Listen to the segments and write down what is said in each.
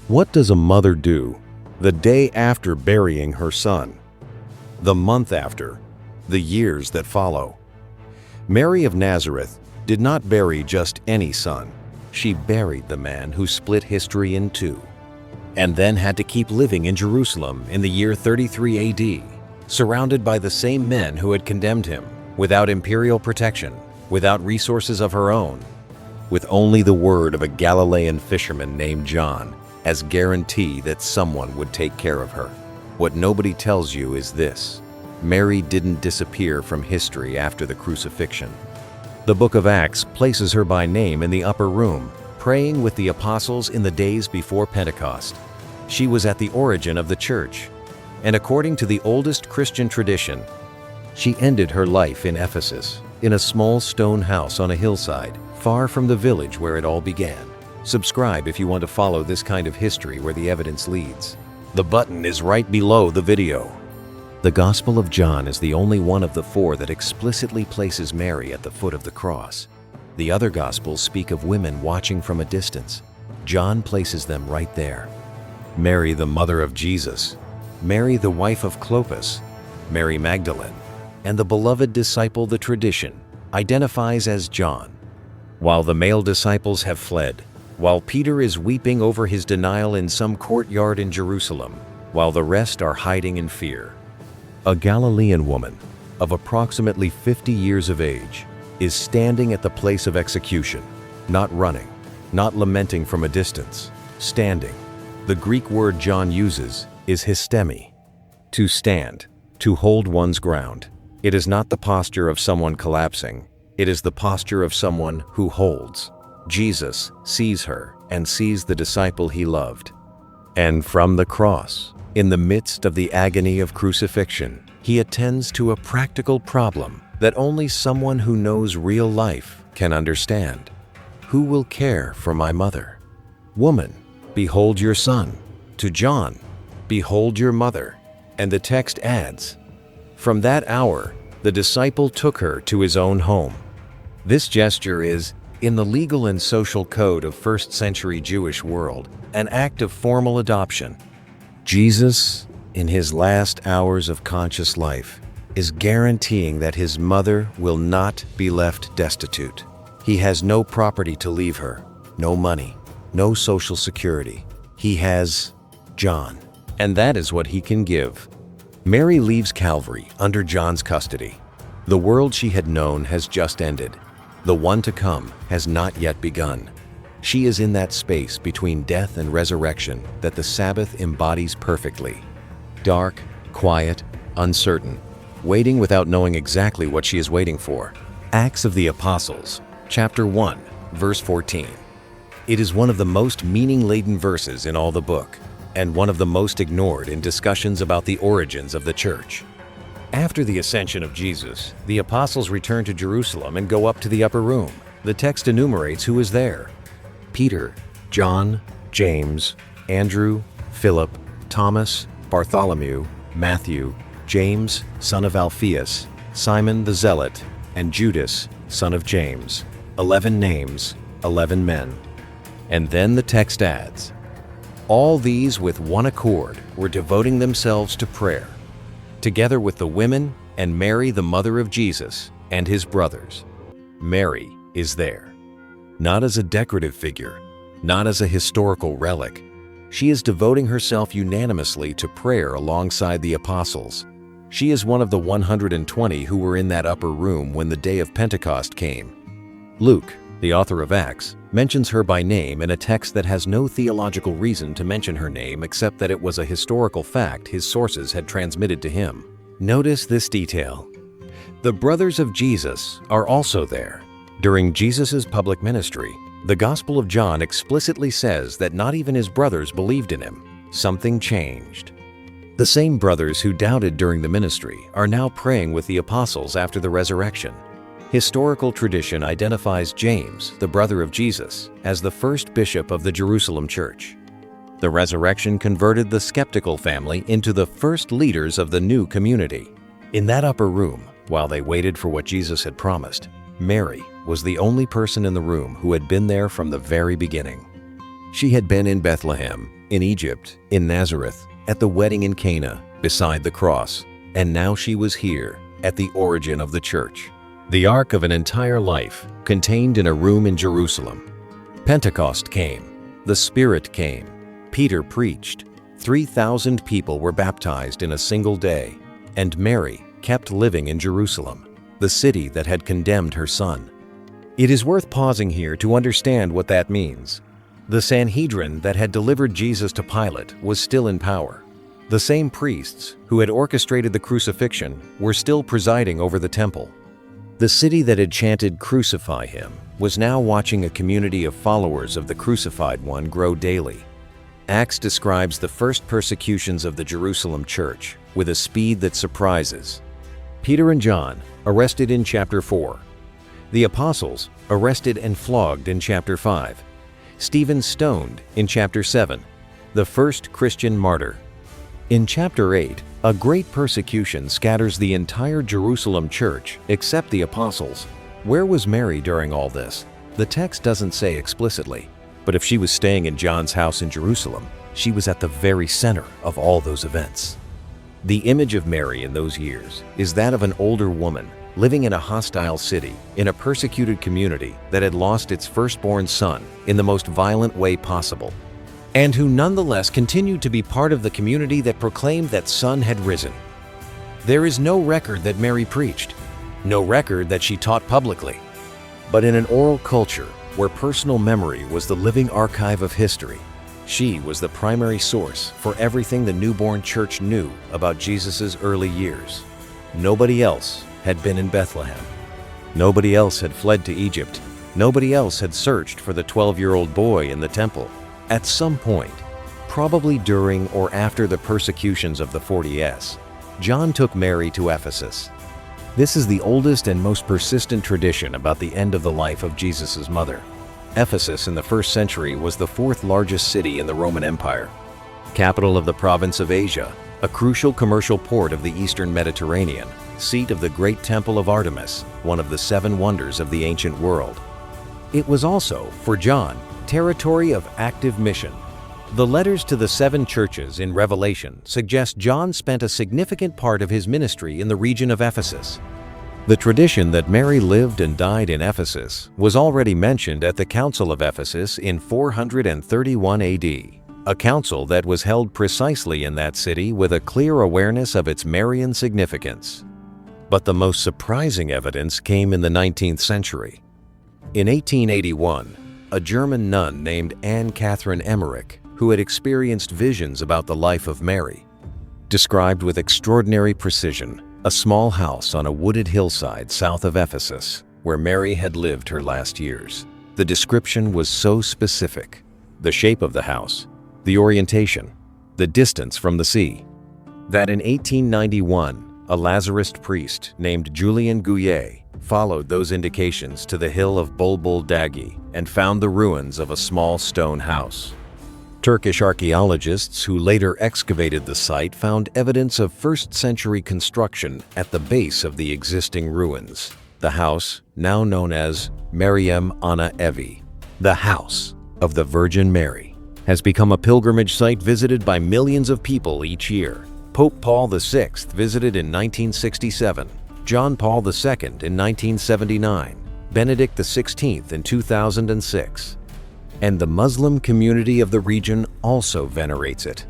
What does a mother do the day after burying her son? The month after? The years that follow? Mary of Nazareth did not bury just any son. She buried the man who split history in two, and then had to keep living in Jerusalem in the year 33 AD, surrounded by the same men who had condemned him, without imperial protection, without resources of her own, with only the word of a Galilean fisherman named John as guarantee that someone would take care of her. What nobody tells you is this: Mary didn't disappear from history after the crucifixion. The book of Acts places her by name in the upper room, praying with the apostles in the days before Pentecost. She was at the origin of the church, and according to the oldest Christian tradition, she ended her life in Ephesus, in a small stone house on a hillside, far from the village where it all began. Subscribe if you want to follow this kind of history where the evidence leads. The button is right below the video. The Gospel of John is the only one of the four that explicitly places Mary at the foot of the cross. The other Gospels speak of women watching from a distance. John places them right there. Mary, the mother of Jesus, Mary, the wife of Clopas, Mary Magdalene, and the beloved disciple the tradition identifies as John. While the male disciples have fled, while Peter is weeping over his denial in some courtyard in Jerusalem, while the rest are hiding in fear, a Galilean woman of approximately 50 years of age is standing at the place of execution, not running, not lamenting from a distance, standing. The Greek word John uses is histemi, to stand, to hold one's ground. It is not the posture of someone collapsing. It is the posture of someone who holds. Jesus sees her and sees the disciple he loved. And from the cross, in the midst of the agony of crucifixion, he attends to a practical problem that only someone who knows real life can understand. Who will care for my mother? Woman, behold your son. To John, behold your mother. And the text adds, from that hour, the disciple took her to his own home. This gesture is, in the legal and social code of first-century Jewish world, an act of formal adoption. Jesus, in his last hours of conscious life, is guaranteeing that his mother will not be left destitute. He has no property to leave her, no money, no social security. He has John, and that is what he can give. Mary leaves Calvary under John's custody. The world she had known has just ended. The one to come has not yet begun. She is in that space between death and resurrection that the Sabbath embodies perfectly. Dark, quiet, uncertain, waiting without knowing exactly what she is waiting for. Acts of the Apostles, chapter 1, verse 14. It is one of the most meaning-laden verses in all the book, and one of the most ignored in discussions about the origins of the church. After the ascension of Jesus, the apostles return to Jerusalem and go up to the upper room. The text enumerates who is there: Peter, John, James, Andrew, Philip, Thomas, Bartholomew, Matthew, James, son of Alphaeus, Simon the Zealot, and Judas, son of James. 11 names, 11 men. And then the text adds, all these with one accord were devoting themselves to prayer, together with the women and Mary, the mother of Jesus, and his brothers. Mary is there, not as a decorative figure, not as a historical relic. She is devoting herself unanimously to prayer alongside the apostles. She is one of the 120 who were in that upper room when the day of Pentecost came. Luke, the author of Acts, mentions her by name in a text that has no theological reason to mention her name except that it was a historical fact his sources had transmitted to him. Notice this detail. The brothers of Jesus are also there. During Jesus' public ministry, the Gospel of John explicitly says that not even his brothers believed in him. Something changed. The same brothers who doubted during the ministry are now praying with the apostles after the resurrection. Historical tradition identifies James, the brother of Jesus, as the first bishop of the Jerusalem church. The resurrection converted the skeptical family into the first leaders of the new community. In that upper room, while they waited for what Jesus had promised, Mary was the only person in the room who had been there from the very beginning. She had been in Bethlehem, in Egypt, in Nazareth, at the wedding in Cana, beside the cross, and now she was here, at the origin of the church. The arc of an entire life, contained in a room in Jerusalem. Pentecost came. The Spirit came. Peter preached. 3,000 people were baptized in a single day, and Mary kept living in Jerusalem, the city that had condemned her son. It is worth pausing here to understand what that means. The Sanhedrin that had delivered Jesus to Pilate was still in power. The same priests who had orchestrated the crucifixion were still presiding over the temple. The city that had chanted "Crucify him" was now watching a community of followers of the crucified one grow daily. Acts describes the first persecutions of the Jerusalem church with a speed that surprises. Peter and John, arrested in chapter 4. The apostles, arrested and flogged in chapter 5. Stephen stoned in chapter 7, the first Christian martyr. In chapter 8, a great persecution scatters the entire Jerusalem church except the apostles. Where was Mary during all this? The text doesn't say explicitly, but if she was staying in John's house in Jerusalem, she was at the very center of all those events. The image of Mary in those years is that of an older woman living in a hostile city, in a persecuted community that had lost its firstborn son in the most violent way possible, and who nonetheless continued to be part of the community that proclaimed that son had risen. There is no record that Mary preached, no record that she taught publicly, but in an oral culture where personal memory was the living archive of history, she was the primary source for everything the newborn church knew about Jesus' early years. Nobody else had been in Bethlehem. Nobody else had fled to Egypt. Nobody else had searched for the 12-year-old boy in the temple. At some point, probably during or after the persecutions of the 40s, John took Mary to Ephesus. This is the oldest and most persistent tradition about the end of the life of Jesus' mother. Ephesus in the 1st century was the 4th largest city in the Roman Empire, capital of the province of Asia, a crucial commercial port of the Eastern Mediterranean, seat of the great Temple of Artemis, one of the 7 wonders of the ancient world. It was also, for John, territory of active mission. The letters to the 7 churches in Revelation suggest John spent a significant part of his ministry in the region of Ephesus. The tradition that Mary lived and died in Ephesus was already mentioned at the Council of Ephesus in 431 AD, a council that was held precisely in that city with a clear awareness of its Marian significance. But the most surprising evidence came in the 19th century. In 1881, a German nun named Anne Catherine Emmerich, who had experienced visions about the life of Mary, described with extraordinary precision a small house on a wooded hillside south of Ephesus, where Mary had lived her last years. The description was so specific: the shape of the house, the orientation, the distance from the sea, that in 1891, a Lazarist priest named Julian Gouillet followed those indications to the hill of Bulbul Dagi and found the ruins of a small stone house. Turkish archaeologists who later excavated the site found evidence of 1st century construction at the base of the existing ruins. The house, now known as Meryem Ana Evi, the House of the Virgin Mary, has become a pilgrimage site visited by millions of people each year. Pope Paul VI visited in 1967, John Paul II in 1979, Benedict XVI in 2006. And the Muslim community of the region also venerates it.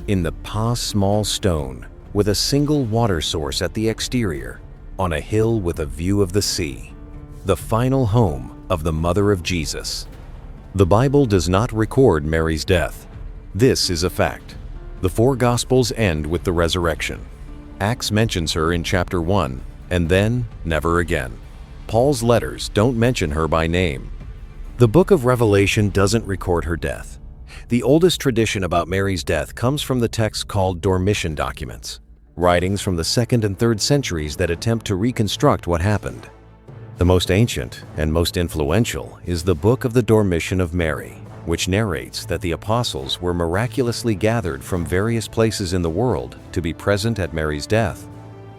In the Pa small stone, with a single water source at the exterior, on a hill with a view of the sea, the final home of the Mother of Jesus. The Bible does not record Mary's death. This is a fact. The 4 Gospels end with the resurrection. Acts mentions her in chapter 1, and then never again. Paul's letters don't mention her by name. The book of Revelation doesn't record her death. The oldest tradition about Mary's death comes from the texts called Dormition documents, writings from the 2nd and 3rd centuries that attempt to reconstruct what happened. The most ancient and most influential is the Book of the Dormition of Mary, which narrates that the apostles were miraculously gathered from various places in the world to be present at Mary's death,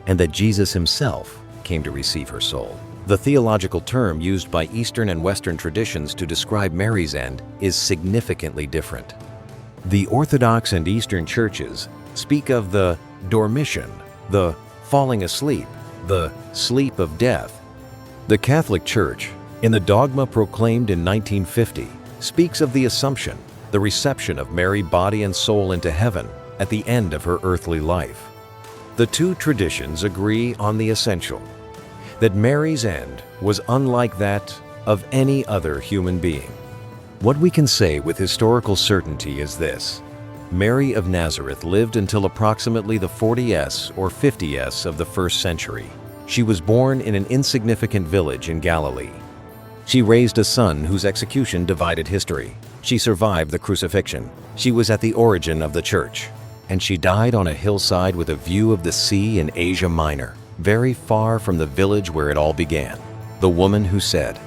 and that Jesus himself came to receive her soul. The theological term used by Eastern and Western traditions to describe Mary's end is significantly different. The Orthodox and Eastern churches speak of the dormition, the falling asleep, the sleep of death. The Catholic Church, in the dogma proclaimed in 1950, speaks of the Assumption, the reception of Mary body and soul into heaven at the end of her earthly life. The two traditions agree on the essential, that Mary's end was unlike that of any other human being. What we can say with historical certainty is this: Mary of Nazareth lived until approximately the 40s or 50s of the 1st century. She was born in an insignificant village in Galilee. She raised a son whose execution divided history. She survived the crucifixion. She was at the origin of the church. And she died on a hillside with a view of the sea in Asia Minor, very far from the village where it all began. The woman who said,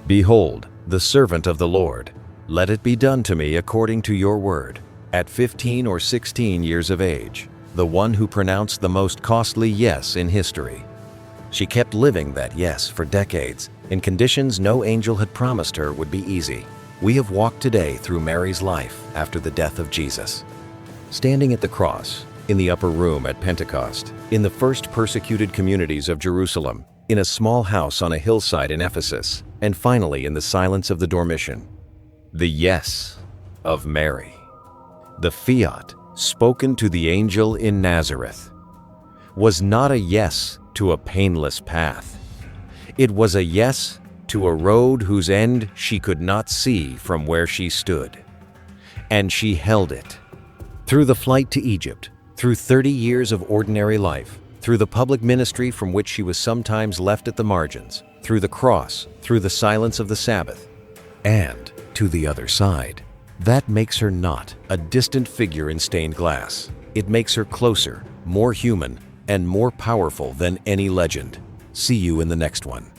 "Behold, the servant of the Lord. Let it be done to me according to your word." At 15 or 16 years of age, the one who pronounced the most costly yes in history. She kept living that yes for decades, in conditions no angel had promised her would be easy. We have walked today through Mary's life after the death of Jesus. Standing at the cross, in the upper room at Pentecost, in the first persecuted communities of Jerusalem, in a small house on a hillside in Ephesus, and finally in the silence of the Dormition. The yes of Mary. The fiat spoken to the angel in Nazareth was not a yes to a painless path. It was a yes to a road whose end she could not see from where she stood. And she held it. Through the flight to Egypt, through 30 years of ordinary life, through the public ministry from which she was sometimes left at the margins, through the cross, through the silence of the Sabbath, and to the other side. That makes her not a distant figure in stained glass. It makes her closer, more human, and more powerful than any legend. See you in the next one.